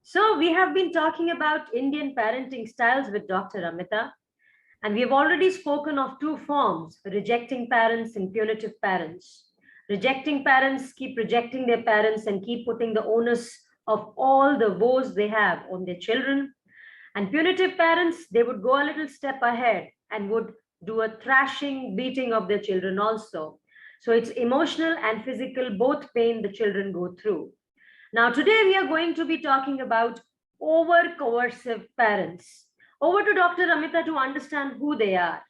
So, we have been talking about Indian parenting styles with Dr. Amita, and we have already spoken of two forms, rejecting parents and punitive parents. Rejecting parents keep rejecting their parents and keep putting the onus of all the woes they have on their children. And punitive parents, they would go a little step ahead and would do a thrashing, beating of their children also. So it's emotional and physical, both pain the children go through. Now, today we are going to be talking about over coercive parents. Over to Dr. Amita to understand who they are.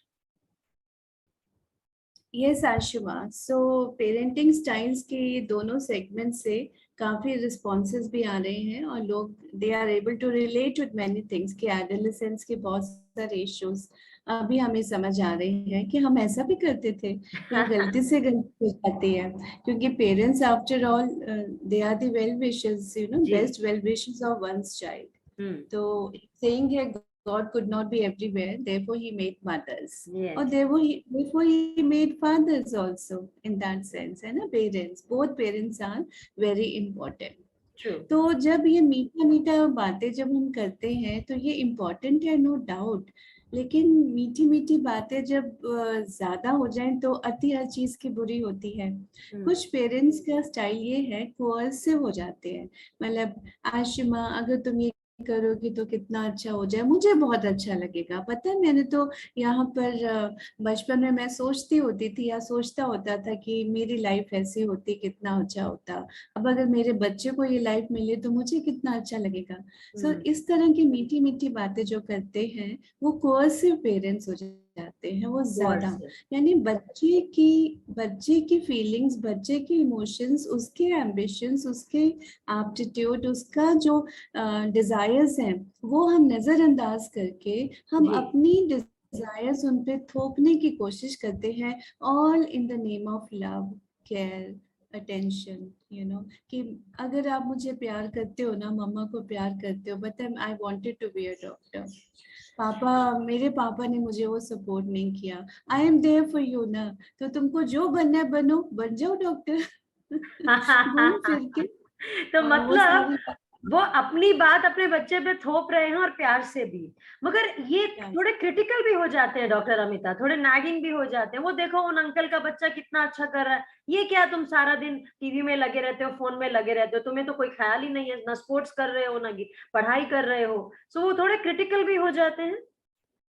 Yes, आशुमा. So parenting styles के ये दोनों segment से काफी responses भी आ रहे हैं और लोग they are able to relate with many things कि एडोलेसेंस के बहुत सारे इश्यूज अभी हमें समझ आ रहे हैं कि हम ऐसा भी करते थे या गलती से गलती हो जाती है क्योंकि parents after all they are the well wishers you know best well wishers of one's child. तो सेइंग है God could not be everywhere, therefore he made mothers. Yes. Or therefore he made fathers also in that sense. And parents, both parents are very important. True. तो जब ये मीठा मीठा बातें जब हम करते हैं तो ये इम्पोर्टेंट है, नो डाउट. लेकिन मीठी मीठी बातें जब ज्यादा हो जाएं तो अति हर चीज की बुरी होती है. कुछ पेरेंट्स का स्टाइल ये है कोअर्सिव हो जाते हैं. मतलब आशिमा अगर तुम ये करोगी तो कितना अच्छा हो जाए, मुझे बहुत अच्छा लगेगा. पता है मैंने तो यहाँ पर बचपन में मैं सोचती होती थी या सोचता होता था कि मेरी लाइफ ऐसी होती कितना अच्छा होता, अब अगर मेरे बच्चे को ये लाइफ मिले तो मुझे कितना अच्छा लगेगा. सो इस तरह की मीठी मीठी बातें जो करते हैं वो कोअर्सिव पेरेंट्स हो जाते हैं. वो ज्यादा यानी बच्चे की फीलिंग्स, बच्चे के इमोशंस, उसके एम्बिशंस, उसके एप्टीट्यूड, उसका जो डिजायर्स हैं वो हम नजरअंदाज करके हम अपनी डिजायर्स उन पे थोपने की कोशिश करते हैं, all in the name of love, care, attention. You know कि अगर आप मुझे प्यार करते हो ना, मम्मा को प्यार करते हो, but I wanted to be a doctor. मेरे पापा ने मुझे वो सपोर्ट नहीं किया. I am there for you ना, तो तुमको जो बनना है बनो, बन जाओ डॉक्टर. घूम फिर के तो मतलब वो अपनी बात अपने बच्चे पे थोप रहे हैं और प्यार से भी, मगर ये थोड़े क्रिटिकल भी हो जाते हैं डॉक्टर अमिता, थोड़े नैगिंग भी हो जाते हैं. वो देखो उन अंकल का बच्चा कितना अच्छा कर रहा है, ये क्या तुम सारा दिन टीवी में लगे रहते हो, फोन में लगे रहते हो, तुम्हें तो कोई ख्याल ही नहीं है, ना स्पोर्ट्स कर रहे हो ना पढ़ाई कर रहे हो. सो वो थोड़े क्रिटिकल भी हो जाते हैं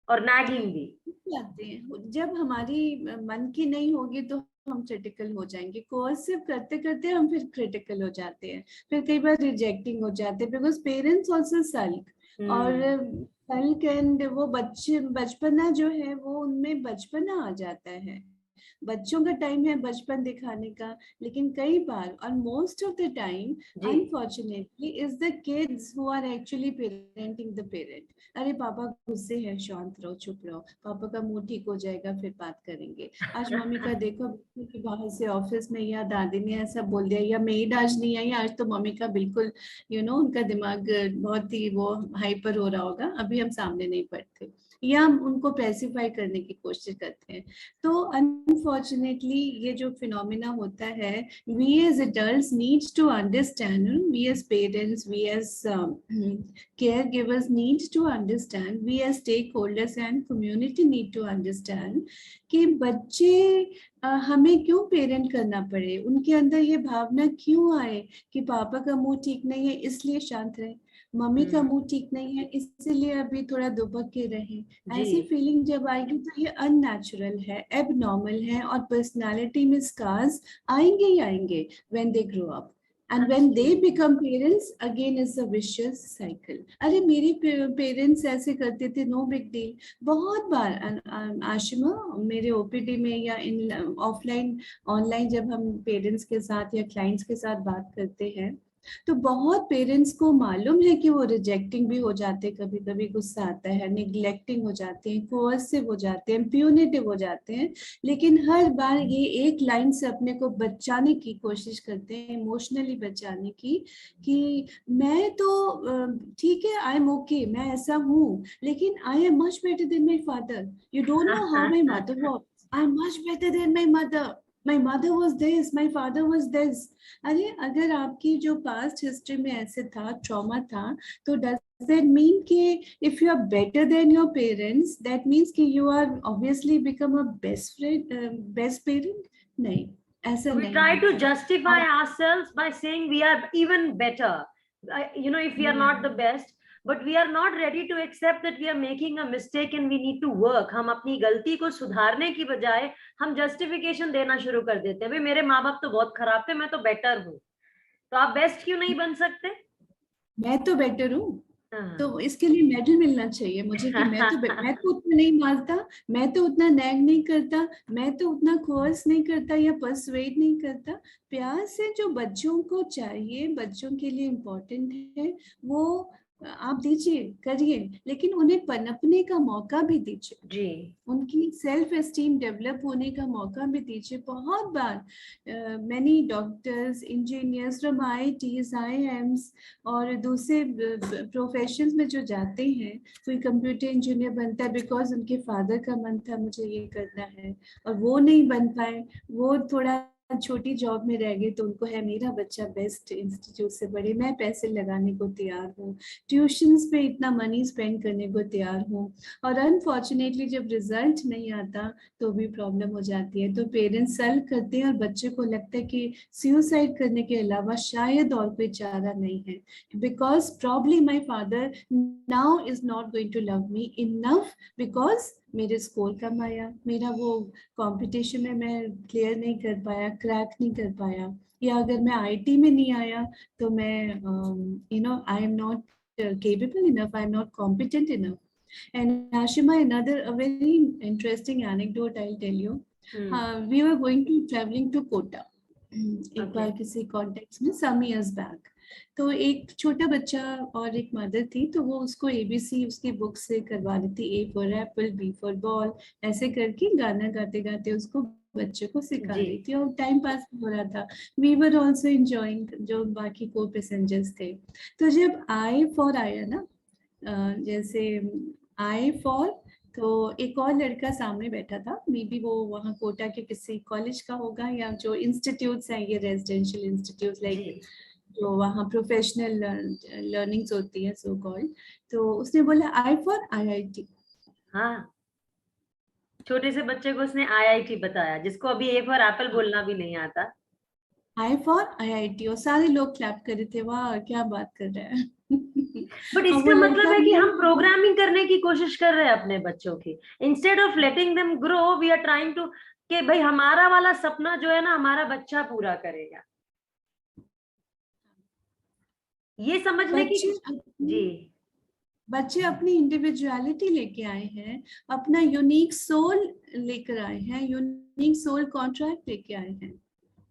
और नैगिंग भी जाते हैं. जब हमारी मन की नहीं होगी तो हम क्रिटिकल हो जाएंगे. कोर्सिव करते करते हम फिर क्रिटिकल हो जाते हैं, फिर कई बार रिजेक्टिंग हो जाते हैं बिकॉज पेरेंट्स ऑल्सो सल्क. और सल्क एंड वो बचपना जो है वो उनमें बचपना आ जाता है. बच्चों का टाइम है बचपन दिखाने का, लेकिन कई बार और most of the time unfortunately is the kids who are actually parenting the parent. अरे पापा गुस्से हैं, शांत रहो, चुप रहो, पापा का मूड ठीक हो जाएगा फिर बात करेंगे. आज मम्मी का देखो कि बाहर से ऑफिस में या दादी ने ऐसा बोल दिया या मेड आज नहीं आई, आज तो मम्मी का बिल्कुल यू नो उनका दिमाग बहुत ही वो हाइपर हो रहा होगा, अभी हम सामने नहीं पढ़ते, या हम उनको पैसिफाई करने की कोशिश करते हैं. तो अनफॉर्चुनेटली ये जो फिनोमिना होता है, we as adults needs to understand, we as parents, we as care givers needs to understand, we as stake holders and community need to understand कि बच्चे हमें क्यों पेरेंट करना पड़े, उनके अंदर ये भावना क्यों आए कि पापा का मुंह ठीक नहीं है इसलिए शांत रहे, मम्मी का मुंह ठीक नहीं है इसलिए अभी थोड़ा दुबक के रहे. ऐसी फीलिंग जब आएगी तो ये अननेचुरल है, एबनॉर्मल है और पर्सनालिटी में स्कार्स आएंगे ही आएंगे when they grow up. And when they become parents, again is a vicious cycle. अरे मेरे पेरेंट्स ऐसे करते थे, नो बिग डील. बहुत बार आशिमा मेरे ओपीडी में या इन ऑफलाइन ऑनलाइन जब हम पेरेंट्स के साथ या क्लाइंट्स के साथ बात करते हैं तो बहुत पेरेंट्स को मालूम है कि वो रिजेक्टिंग भी हो जाते, कभी कभी गुस्सा आता है, निग्लेक्टिंग हो जाते हैं, कोअर्सिव हो जाते हैं, प्यूनिटिव हो जाते हैं, लेकिन हर बार ये एक लाइन से अपने को बचाने की कोशिश करते हैं, इमोशनली बचाने की, कि मैं तो ठीक है, आई एम ओके, मैं ऐसा हूँ, लेकिन I am much better than my father. You don't know how my mother was, I am much better than my mother. my mother was this, my father was this. अरे अगर आपकी जो past history में ऐसे था, trauma था, तो does that mean कि if you are better than your parents, that means कि you are obviously become a best friend, best parent? नहीं, ऐसा We नहीं try to होता। justify आप ourselves by saying we are even better. If we are not the best, but we are not ready to accept that we are making a mistake and we need to work. हम अपनी गलती को सुधारने की बजाय हम justification देना शुरू कर देते हैं। भाई मेरे माँ बाप तो बहुत खराब थे, मैं तो बेटर हूँ, तो आप बेस्ट क्यों नहीं बन सकते? मैं तो बेटर हूँ, हाँ। तो इसके लिए मेडल मिलना चाहिए मुझे कि मैं तो उतना नहीं मारता, मैं तो उतना नैग नहीं करता, मैं तो उतना कोर्स नहीं करता या पर्सुएड नहीं करता। प्यार से जो बच्चों को चाहिए, बच्चों के लिए इम्पोर्टेंट है, वो आप दीजिए, करिए, लेकिन उन्हें पनपने का मौका भी दीजिए, जी, उनकी सेल्फ एस्टीम डेवलप होने का मौका भी दीजिए। बहुत बार many doctors, engineers from IITs, IIMs और दूसरे प्रोफेशंस में जो जाते हैं, कोई कंप्यूटर इंजीनियर बनता है बिकॉज उनके फादर का मन था मुझे ये करना है, और वो नहीं बन पाए, वो थोड़ा छोटी जॉब में रह गए, तो उनको है मेरा बच्चा बेस्ट इंस्टीट्यूट से पढ़े, मैं पैसे लगाने को तैयार हूँ, ट्यूशंस पे इतना मनी स्पेंड करने को तैयार हूँ, और अनफॉर्चुनेटली जब रिजल्ट नहीं आता तो भी प्रॉब्लम हो जाती है। तो पेरेंट्स सेल्फ करते हैं और बच्चे को लगता है कि सुसाइड करने के अलावा शायद और कोई चारा नहीं है, because probably my father now is not going to love me enough, because मेरे स्कोर कम आया, मेरा वो कंपटीशन में मैं क्लियर नहीं कर पाया, क्रैक नहीं कर पाया, या अगर मैं IT में नहीं आया तो मैं I am not capable enough, I am not competent enough. And Ashima, a very interesting anecdote I'll tell you. We were going to traveling to Kota. एक बार किसी कॉन्टेक्स्ट में some years back, तो एक छोटा बच्चा और एक मदर थी, तो वो उसको ABC उसकी बुक से करवा रही थी, A for apple, B for ball, ऐसे करके गाना गाते गाते उसको बच्चे को सिखा रही थी, और टाइम पास हो रहा था। वी वर ऑल्सो एंजॉइंग, जो बाकी को पैसेंजर्स थे। तो जब I for आया ना, जैसे I for, तो एक और लड़का सामने बैठा था, मे बी वो वहाँ कोटा के किसी कॉलेज का होगा, या जो इंस्टीट्यूट्स हैं ये रेजिडेंशियल इंस्टीट्यूट, लाइक जो वहाँ प्रोफेशनल लर्निंग्स होती है सो कॉल्ड। तो उसने बोला I for IIT। हाँ, छोटे से बच्चे को उसने IIT बताया, जिसको अभी A for एप्पल बोलना भी नहीं आता। I for IIT, और सारे लोग क्लैप कर रहे थे, वाह क्या बात कर रहे हैं। बट इसका मतलब है कि हम प्रोग्रामिंग करने की कोशिश कर रहे हैं अपने बच्चों की, instead of letting them grow we are trying to कि भाई हमारा वाला सपना जो है ना हमारा बच्चा पूरा करेगा, ये समझने की। जी, बच्चे अपनी इंडिविजुअलिटी लेके आए हैं, अपना यूनिक सोल लेकर आए हैं, यूनिक सोल कॉन्ट्रैक्ट लेके आए हैं,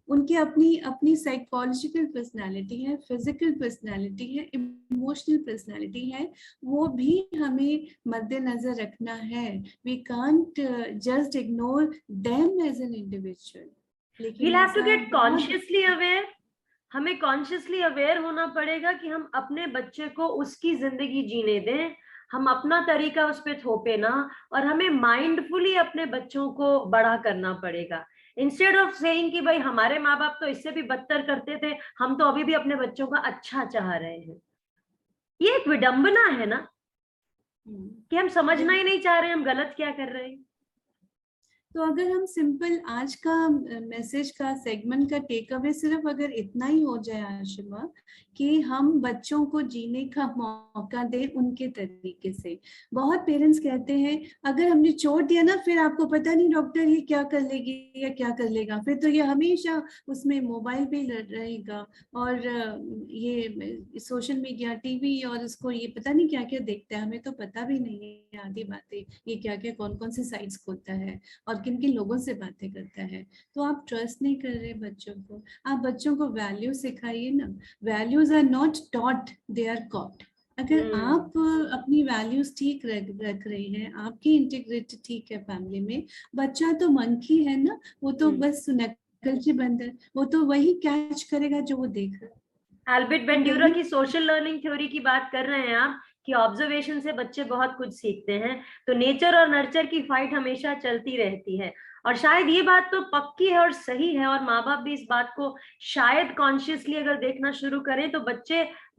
उनकी अपनी अपनी साइकोलॉजिकल पर्सनालिटी है, फिजिकल पर्सनालिटी है, इमोशनल पर्सनालिटी है, वो भी हमें मद्देनजर रखना है। We can't just ignore them as an individual. लेकिन we'll have to get consciously aware, हमें कॉन्शियसली अवेयर होना पड़ेगा कि हम अपने बच्चे को उसकी जिंदगी जीने दें, हम अपना तरीका उस पर थोपे ना, और हमें माइंडफुली अपने बच्चों को बड़ा करना पड़ेगा, इंस्टेड ऑफ सेइंग कि भाई हमारे माँ बाप तो इससे भी बदतर करते थे, हम तो अभी भी अपने बच्चों का अच्छा चाह रहे हैं। ये एक विडंबना है ना, कि हम समझना ही नहीं चाह रहे हम गलत क्या कर रहे हैं। तो अगर हम सिंपल आज का मैसेज का सेगमेंट का टेक अवे सिर्फ अगर इतना ही हो जाए आशिमा, कि हम बच्चों को जीने का मौका दें उनके तरीके से। बहुत पेरेंट्स कहते हैं अगर हमने छोड़ दिया ना, फिर आपको पता नहीं डॉक्टर ये क्या कर लेगी या क्या कर लेगा, फिर तो ये हमेशा उसमें मोबाइल पे रहेगा, और ये सोशल मीडिया, TV, और उसको ये पता नहीं क्या क्या देखता है, हमें तो पता भी नहीं है आधी बातें, ये क्या क्या कौन कौन से साइट्स खोलता है और किन किन लोगों से बातें करता है। तो आप ट्रस्ट नहीं कर रहे बच्चों को, आप बच्चों को वैल्यू सिखाइए ना। Values are not taught, they are caught. अगर आप अपनी वैल्यूज ठीक रख रहे हैं, आपकी इंटीग्रिटी ठीक है फैमिली में, बच्चा तो मंकी है ना, वो तो बस नकलची बंदर, वो तो वही कैच करेगा जो वो देख रहा है। एल्बर्ट बेंड्यूरा की सोशल लर्निंग थ्योरी की बात कर रहे हैं आप, कि ऑब्जर्वेशन से बच्चे बहुत कुछ सीखते हैं, तो नेचर और नर्चर की फाइट हमेशा चलती रहती है, और शायद ये बात तो पक्की है और सही है, और माँ बाप भी इस बात को शायद कॉन्शियसली अगर देखना शुरू करें तो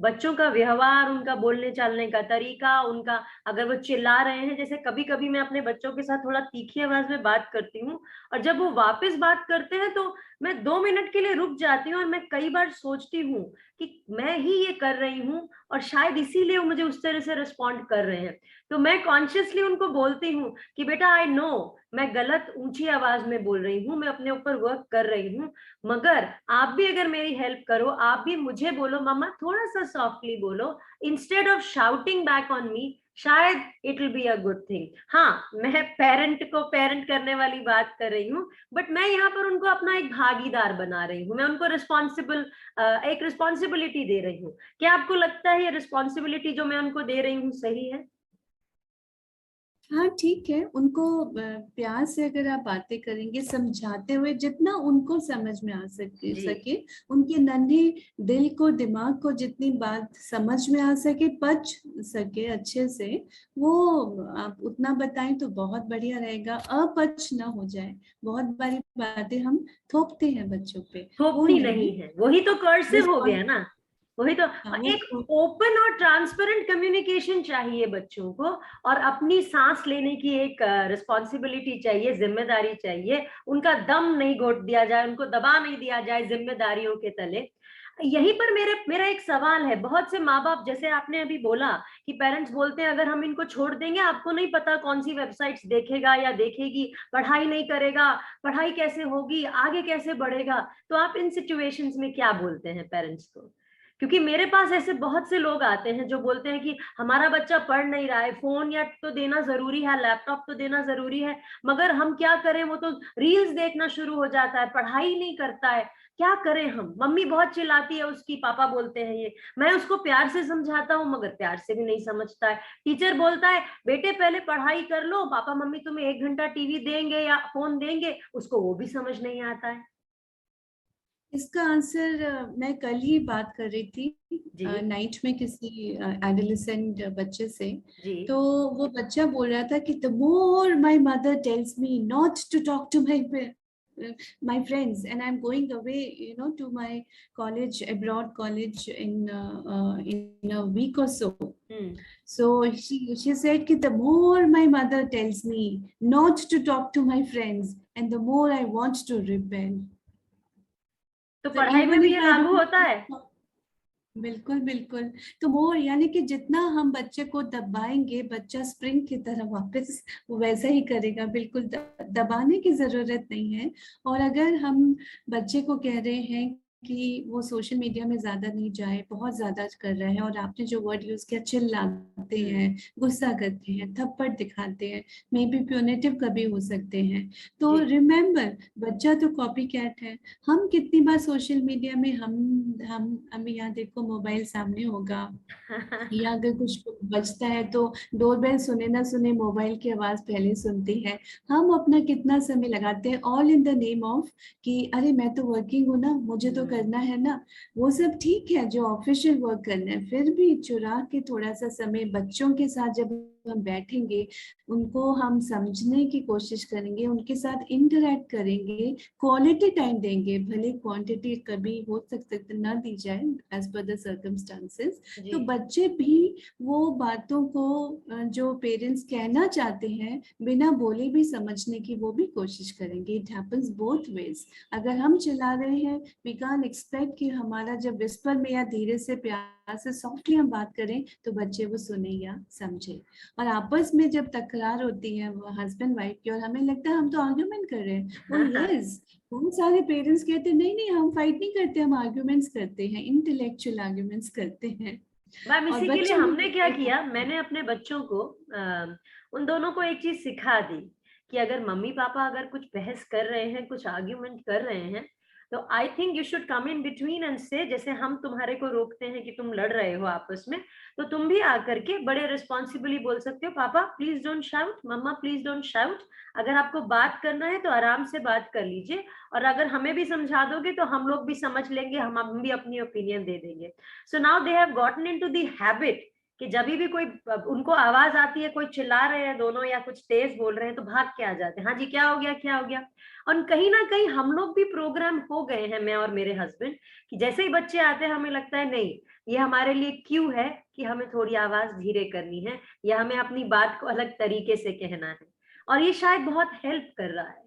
बच्चों का व्यवहार, उनका बोलने चालने का तरीका, उनका अगर वो चिल्ला रहे हैं, जैसे कभी कभी मैं अपने बच्चों के साथ थोड़ा तीखी आवाज में बात करती हूँ, और जब वो वापस बात करते हैं तो मैं 2 मिनट के लिए रुक जाती हूँ और मैं कई बार सोचती हूँ कि मैं ही ये कर रही हूँ और शायद इसीलिए वो मुझे उस तरह से रिस्पॉन्ड कर रहे हैं। तो मैं कॉन्शियसली उनको बोलती हूँ कि बेटा आई नो मैं गलत ऊंची आवाज में बोल रही हूँ, मैं अपने ऊपर वर्क कर रही हूँ, मगर आप भी अगर मेरी हेल्प करो, आप भी मुझे बोलो मम्मा थोड़ा सा सॉफ्टली बोलो, instead of shouting back on me, शायद it will be a good thing. हाँ, मैं पेरेंट को पेरेंट करने वाली बात कर रही हूँ, बट मैं यहाँ पर उनको अपना एक भागीदार बना रही हूँ, मैं उनको एक रिस्पॉन्सिबिलिटी दे रही हूँ। क्या आपको लगता है ये रिस्पॉन्सिबिलिटी जो मैं उनको दे रही हूँ सही है? हाँ ठीक है, उनको प्यार से अगर आप बातें करेंगे, समझाते हुए जितना उनको समझ में आ सके, उनके नन्हे दिल को, दिमाग को जितनी बात समझ में आ सके, पच सके अच्छे से, वो आप उतना बताएं तो बहुत बढ़िया रहेगा। अपच ना हो जाए, बहुत बारी बातें हम थोपते हैं बच्चों पे, वो थोपनी नहीं है, वही तो कर्सिव हो गया ना। वही तो, वो एक ओपन और ट्रांसपेरेंट कम्युनिकेशन चाहिए बच्चों को, और अपनी सांस लेने की एक रिस्पॉन्सिबिलिटी चाहिए, जिम्मेदारी चाहिए। उनका दम नहीं घोट दिया जाए, उनको दबा नहीं दिया जाए जिम्मेदारियों के तले। यहीं पर मेरा एक सवाल है, बहुत से माँ बाप, जैसे आपने अभी बोला कि पेरेंट्स बोलते हैं अगर हम इनको छोड़ देंगे, आपको नहीं पता कौन सी वेबसाइट्स देखेगा या देखेगी, पढ़ाई नहीं करेगा, पढ़ाई कैसे होगी, आगे कैसे बढ़ेगा। तो आप इन सिचुएशंस में क्या बोलते हैं पेरेंट्स को? क्योंकि मेरे पास ऐसे बहुत से लोग आते हैं जो बोलते हैं कि हमारा बच्चा पढ़ नहीं रहा है, फोन या तो देना जरूरी है, लैपटॉप तो देना जरूरी है, मगर हम क्या करें, वो तो रील्स देखना शुरू हो जाता है, पढ़ाई नहीं करता है, क्या करें हम, मम्मी बहुत चिल्लाती है उसकी, पापा बोलते हैं ये, मैं उसको प्यार से समझाता हूँ मगर प्यार से भी नहीं समझता है, टीचर बोलता है बेटे पहले पढ़ाई कर लो, पापा मम्मी तुम्हें 1 घंटा टीवी देंगे या फोन देंगे, उसको वो भी समझ नहीं आता है। इसका आंसर मैं कल ही बात कर रही थी जी नाइट में किसी एडोलेसेंट बच्चे से। जी। तो वो बच्चा बोल रहा था कि the more my mother tells me not to talk to my friends and I'm going away, you know, to my college, abroad college in a week or so. Hmm. So she said कि the more my mother tells me not to talk to my friends and the more I want to rebel. तो So पढ़ाई में even भी if ये I लागू होता है? don't, बिल्कुल बिल्कुल। तो मोर यानी कि जितना हम बच्चे को दबाएंगे, बच्चा स्प्रिंग की तरह वापस वो वैसा ही करेगा। बिल्कुल दबाने की जरूरत नहीं है। और अगर हम बच्चे को कह रहे हैं कि वो सोशल मीडिया में ज्यादा नहीं जाए, बहुत ज्यादा कर रहे हैं, और आपने जो वर्ड यूज किया, चिल्लाते हैं, गुस्सा करते हैं, थप्पड़ दिखाते हैं, मे बी प्यूनेटिव कभी हो सकते हैं, तो जी। रिमेम्बर बच्चा तो कॉपी कैट है। हम कितनी बार सोशल मीडिया में हम यहाँ देखो, मोबाइल सामने होगा या अगर कुछ बजता है तो डोरबेल सुने ना सुने मोबाइल की आवाज पहले सुनती है। हम अपना कितना समय लगाते हैं, all in the name of कि अरे मैं तो वर्किंग हूँ ना, मुझे तो करना है ना। वो सब ठीक है जो ऑफिशियल वर्क करना है, फिर भी चुरा के थोड़ा सा समय बच्चों के साथ जब हम बैठेंगे, उनको हम समझने की कोशिश करेंगे, उनके साथ इंटरेक्ट करेंगे, क्वालिटी टाइम देंगे, भले क्वांटिटी कभी हो सकता है ना दी जाए एज पर द सर्कमस्टांसेस, तो बच्चे भी वो बातों को जो पेरेंट्स कहना चाहते हैं बिना बोले भी समझने की वो भी कोशिश करेंगे। It happens both ways. अगर हम चला रहे हैं, वी कांट एक्सपेक्ट कि हमारा जब विस्पर में या धीरे से प्यार से सॉफ्टली हम बात करें तो बच्चे वो सुने या समझे। और आपस में जब तकरार होती है हस्बैंड वाइफ की, और हमें लगता है हम तो आर्ग्यूमेंट कर रहे हैं, वो यस, बहुत सारे पेरेंट्स कहते हैं नहीं नहीं हम फाइट नहीं करते, हम आर्ग्यूमेंट्स करते हैं, इंटेलेक्चुअल आर्ग्यूमेंट्स करते हैं। मैम और इसी के लिए बच्चा हमने क्या भी किया, मैंने अपने बच्चों को उन दोनों को एक चीज सिखा दी कि अगर मम्मी पापा अगर कुछ बहस कर रहे हैं, कुछ आर्ग्यूमेंट कर रहे हैं, तो I think you should come in between and से, जैसे हम तुम्हारे को रोकते हैं कि तुम लड़ रहे हो आपस में, तो तुम भी आकर के बड़े रिस्पॉन्सिबली बोल सकते हो, papa please don't shout, mumma please don't shout, अगर आपको बात करना है तो आराम से बात कर लीजिए, और अगर हमें भी समझा दोगे तो हम लोग भी समझ लेंगे, हम भी अपनी ओपिनियन दे देंगे। So now they have gotten into the habit कि जब भी कोई उनको आवाज आती है, कोई चिल्ला रहे हैं दोनों या कुछ तेज बोल रहे हैं, तो भाग के आ जाते हैं, हाँ जी क्या हो गया क्या हो गया। और कहीं ना कहीं हम लोग भी प्रोग्राम हो गए हैं, मैं और मेरे हस्बैंड, कि जैसे ही बच्चे आते हैं हमें लगता है नहीं, ये हमारे लिए क्यू है कि हमें थोड़ी आवाज धीरे करनी है या हमें अपनी बात को अलग तरीके से कहना है, और ये शायद बहुत हेल्प कर रहा है।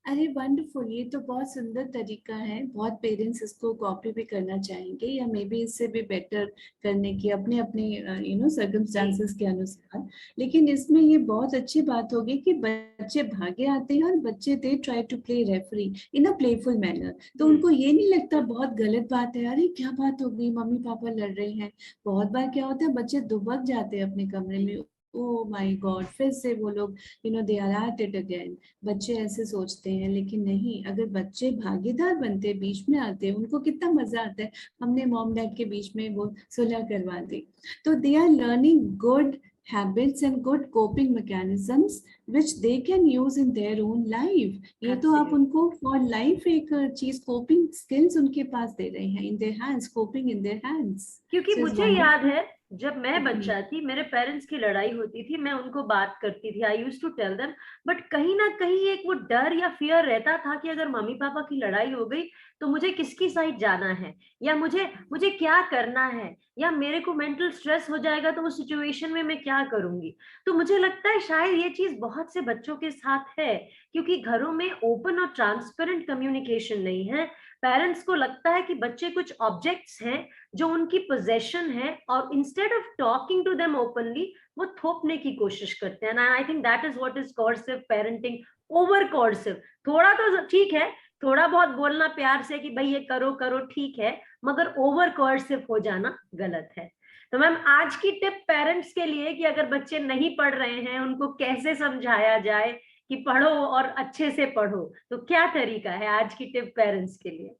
अरे वंडरफुल, ये तो बहुत सुंदर तरीका है। बहुत पेरेंट्स इसको कॉपी भी करना चाहेंगे या मे बी इससे भी बेटर करने की अपने अपने सर्कमस्टांसेस के अनुसार। लेकिन इसमें ये बहुत अच्छी बात होगी कि बच्चे भागे आते हैं और बच्चे they try to play referee in a playful manner, तो उनको ये नहीं लगता बहुत गलत बात है, अरे क्या बात हो गई मम्मी पापा लड़ रहे हैं। बहुत बार क्या होता है बच्चे दुबक जाते हैं अपने कमरे में, ओ माय गॉड फिर से वो लोग they are at it again. बच्चे ऐसे सोचते हैं, लेकिन नहीं, अगर बच्चे भागीदार बनते बीच में आते उनको कितना मजा आता है, हमने मॉम डैड के बीच में वो सुलह करवा दी। तो they are learning good habits and good coping mechanisms which they can use in their own life. ये तो आप उनको फॉर लाइफ एक चीज कोपिंग स्किल्स उनके पास दे रहे हैं, in their hands, coping in their hands. क्योंकि मुझे याद है जब मैं बच्चा थी, मेरे पेरेंट्स की लड़ाई होती थी, मैं उनको बात करती थी, I used to tell them, but कहीं ना कहीं एक वो डर या फियर रहता था कि अगर मम्मी पापा की लड़ाई हो गई तो मुझे किसकी साइड जाना है, या मुझे मुझे क्या करना है, या मेरे को मेंटल स्ट्रेस हो जाएगा तो उस सिचुएशन में मैं क्या करूंगी। तो मुझे लगता है शायद ये चीज बहुत से बच्चों के साथ है, क्योंकि घरों में ओपन और ट्रांसपेरेंट कम्युनिकेशन नहीं है। पेरेंट्स को लगता है कि बच्चे कुछ ऑब्जेक्ट्स हैं जो उनकी पोजेशन है, और instead of talking to them openly वो थोपने की कोशिश करते हैं। And I think that is what is coercive parenting, over coercive. थोड़ा तो ठीक है, थोड़ा बहुत बोलना प्यार से कि भाई ये करो करो ठीक है, मगर ओवर कोर्सिव हो जाना गलत है। तो मैम आज की टिप पेरेंट्स के लिए कि अगर बच्चे नहीं पढ़ रहे हैं उनको कैसे समझाया जाए कि पढ़ो और अच्छे से पढ़ो, तो क्या तरीका है आज की टिप पेरेंट्स के लिए?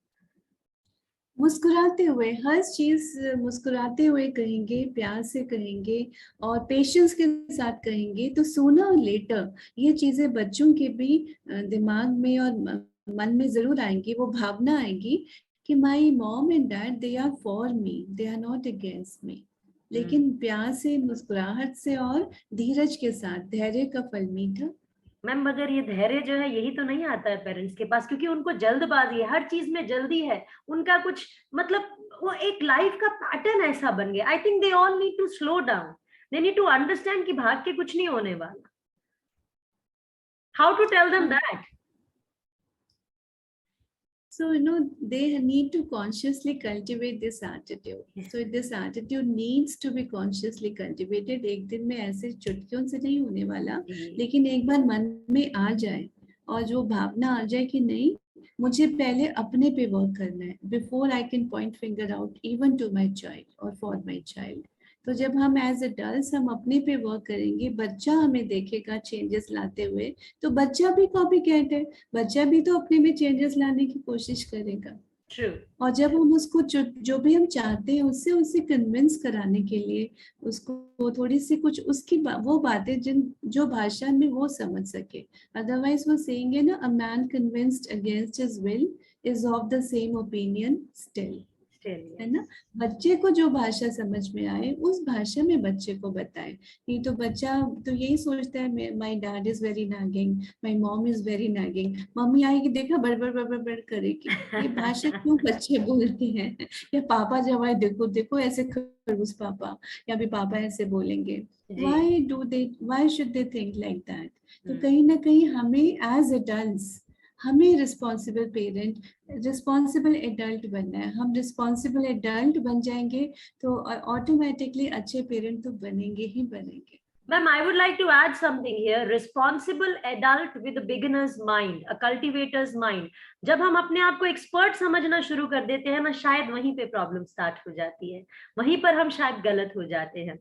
मुस्कुराते हुए, हर चीज मुस्कुराते हुए कहेंगे, प्यार से कहेंगे और पेशेंस के साथ कहेंगे, तो सूनर और लेटर ये चीजें बच्चों के भी दिमाग में और मन में जरूर आएंगी, वो भावना आएगी कि my mom and dad they are for me, they are not against me. लेकिन प्यार से, मुस्कुराहट से और धीरज के साथ, धैर्य का फल मीठा। मैम मगर ये धैर्य जो है यही तो नहीं आता है पेरेंट्स के पास, क्योंकि उनको जल्दबाजी है, हर चीज में जल्दी है, उनका कुछ मतलब वो एक लाइफ का पैटर्न ऐसा बन गया। I think they all need to slow down, they need to understand कि भाग के कुछ नहीं होने वाला। How to tell them that? So, they need to consciously cultivate this attitude. So, this attitude needs to be consciously cultivated. एक दिन में ऐसे चुटकियों से नहीं होने वाला, लेकिन एक बार मन में आ जाए और जो भावना आ जाए कि नहीं, मुझे पहले अपने पे वर्क करना है, before I can point finger out even to my child और फॉर माई चाइल्ड। तो जब हम एज अडल्ट हम अपने पे वर्क करेंगे, बच्चा हमें देखेगा चेंजेस लाते हुए, तो बच्चा भी कॉपी कैट है, बच्चा भी तो अपने में चेंजेस लाने की कोशिश करेगा। True. और जब हम उसको जो भी हम चाहते हैं उससे उसे कन्विंस कराने के लिए उसको थोड़ी सी कुछ उसकी वो बातें जो भाषा में वो समझ सके, अदरवाइज वो सेइंग है ना, a man convinced against his will is of the same opinion still, है ना। बच्चे को जो भाषा समझ में आए उस भाषा में बच्चे को बताए। नहीं तो बच्चा तो यही सोचता है my dad is very nagging, my mom is very nagging, mummy आएगी देखा बड़ बड़ करेगी। ये भाषा क्यों बच्चे बोलते हैं? या पापा जब आए देखो देखो ऐसे खरगोश पापा, या भी पापा ऐसे बोलेंगे। why should they think like that? तो कहीं ना कहीं हमें एज एडल्ट्स, हमें रिस्पॉन्सिबल पेरेंट, रिस्पॉन्सिबल एडल्ट बनना है। हम रिस्पॉन्सिबल एडल्ट बन जाएंगे तो ऑटोमेटिकली अच्छे पेरेंट तो बनेंगे ही बनेंगे। Ma'am, I would like to add something here. Responsible adult with a beginner's mind, a cultivator's mind. जब हम अपने आप को एक्सपर्ट समझना शुरू कर देते हैं ना, शायद वहीं पे प्रॉब्लम स्टार्ट हो जाती है, वहीं पर हम शायद गलत हो जाते हैं।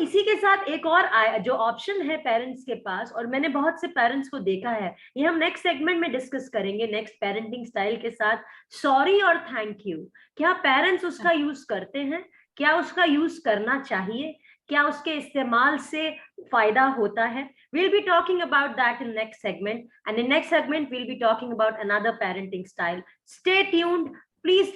इसी के साथ एक और जो ऑप्शन है पेरेंट्स के पास, और मैंने बहुत से पेरेंट्स को देखा है, ये हम नेक्स्ट सेगमेंट में डिस्कस करेंगे नेक्स्ट पेरेंटिंग स्टाइल के साथ, सॉरी और थैंक यू। क्या पेरेंट्स उसका यूज करते हैं? क्या उसका यूज करना चाहिए? क्या उसके इस्तेमाल से फायदा होता है? We'll be talking about that in next segment, and in next segment we'll be talking about another parenting style. Stay tuned. Please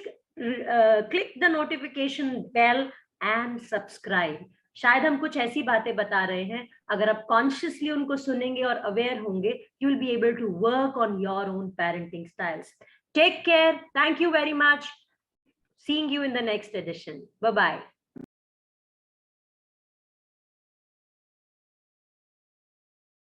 click the notification bell and subscribe. शायद हम कुछ ऐसी बातें बता रहे हैं, अगर आप कॉन्शियसली उनको सुनेंगे और अवेयर होंगे, you will be able to work on your own parenting styles. Take care. Thank you very much. Seeing you in the next edition. Bye-bye.